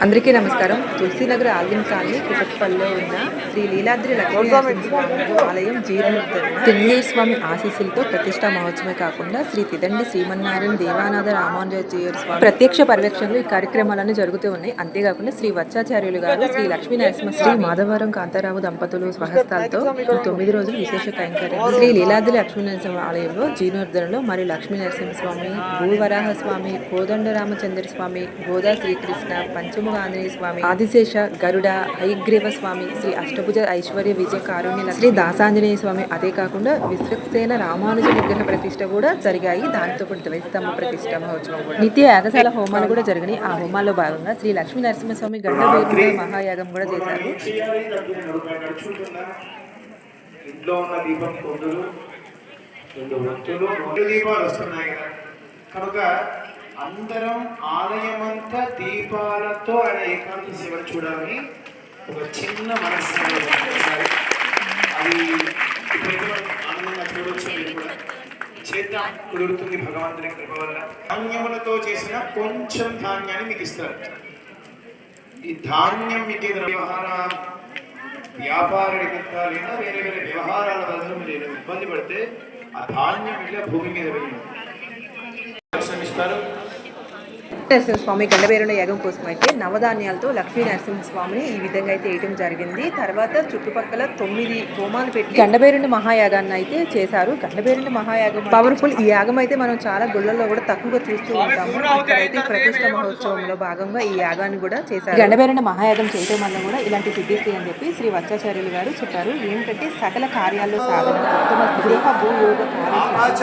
అందరికీ నమస్కారం. Tulasi Nagar Alvin colony కుకట్పల్లిలో ఉన్న శ్రీ లీలాద్రి లక్ష్మీనరసింహస్వామి ఆలయం జీర్ణోద్ధరణ తిరుమల స్వామి ఆశీస్సులతో ప్రతిష్టా మహోత్సవమే కాకుండా శ్రీ తిదండి శ్రీమన్నారాయణ దేవానాథ రామానుజాచార్య స్వామి ప్రత్యక్ష పర్యవేక్షణలు ఈ కార్యక్రమాలను జరుగుతూ ఉన్నాయి. అంతేకాకుండా శ్రీ వత్సాచార్యులు గారు శ్రీ లక్ష్మీనరసింహ శ్రీ మాధవరం కాంతారావు దంపతులు స్వహస్తాలతో 9 రోజులు విశేష కైంకర్యం శ్రీ లీలాద్రి లక్ష్మీనరసింహ ఆలయంలో జీర్ణోద్ధరణలో మరియు లక్ష్మీనరసింహస్వామి, భూవరాహస్వామి, కోదండరామచంద్ర స్వామి, గోదా శ్రీకృష్ణ, పంచముఖ ఆంజనేయ స్వామి, ఆదిశేష, గరుడ, హయగ్రీవ స్వామి, శ్రీ అష్టభుజ ఐశ్వర్య విజయ కారుణ్య శ్రీ దాసాంజనేయ స్వామి, అదే కాకుండా విశ్వక్సేన రామానుజ విగ్రహ ప్రతిష్ట కూడా జరిగాయి. దానితో పాటు ద్వైస్తంభ ప్రతిష్ట మహోత్సవం కూడా నిత్య యాగశాల హోమాలు కూడా జరిగినాయి. ఆ హోమాల్లో భాగంగా శ్రీ లక్ష్మీ నరసింహస్వామి గండభైరవ మహాయాగం కూడా చేశారు. ఇంట్లో ఉన్న దీపం పొందులు 2 దీపాలు వస్తున్నాయి కదా, కనుక అందరం ఆలయమంతా దీపాలతో ఆయన ఏకాంత సేవలు చూడాలని ఒక చిన్న మనస్సు అది ఆనందంగా చూడవచ్చు. మీరు కూడా చేద్దాం, కుదురుతుంది భగవంతుని కృప వల్ల. ధాన్యములతో చేసిన కొంచెం ధాన్యాన్ని మీకు ఇస్తారు. ఈ ధాన్యం మీకు వ్యాపార నిమిత్తాలైనా వేరే వేరే వ్యవహారాల వల్ల మీరు ఇబ్బంది పడితే ఆ ధాన్యం ఇలా భూమి మీద వెళ్ళి దర్శనమిస్తారు. నరసింహస్వామి గండభైరవ యాగం కోసం అయితే నవధాన్యాలతో లక్ష్మీ నరసింహస్వామిని ఈ విధంగా అయితే వేయటం జరిగింది. తర్వాత చుట్టుపక్కల 9 హోమాలు పెట్టి గండభైరవ మహాయాగాన్ని అయితే చేశారు. గండభైరవ మహాయాగం పవర్ఫుల్. ఈ యాగం అయితే మనం చాలా గుళ్ళల్లో కూడా తక్కువగా చూస్తూ ఉంటాము. ఇక్కడైతే ప్రతిష్ట మహోత్సవంలో భాగంగా ఈ యాగాన్ని కూడా చేశారు. గండభైరవ మహాయాగం చేయడం వల్ల కూడా ఇలాంటి సిద్ధిస్తాయి అని చెప్పి శ్రీ వత్సాచార్యులు గారు చెప్పారు. ఏంటంటే సకల కార్యాల్లో సాధన, ఉత్తమ గృహ భూయోగ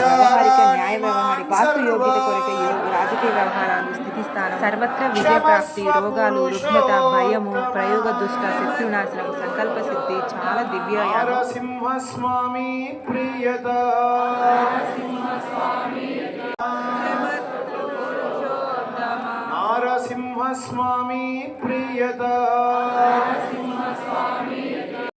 వ్యవహారిక న్యాయ వ్యవహారిక వాస్తు యోగ్యత కొరక రాజకీయ వ్యవహారాలు స్థితిస్థానం సర్వత్ర విజయప్రాప్తి, రోగాలు, రుగ్మత, భయము, ప్రయోగ దుష్ట, శక్తి వినాశనం, సంకల్ప సిద్ధి, చాలా దివ్య నరసింహస్వామి ప్రియత నరసింహస్వామి ప్రియత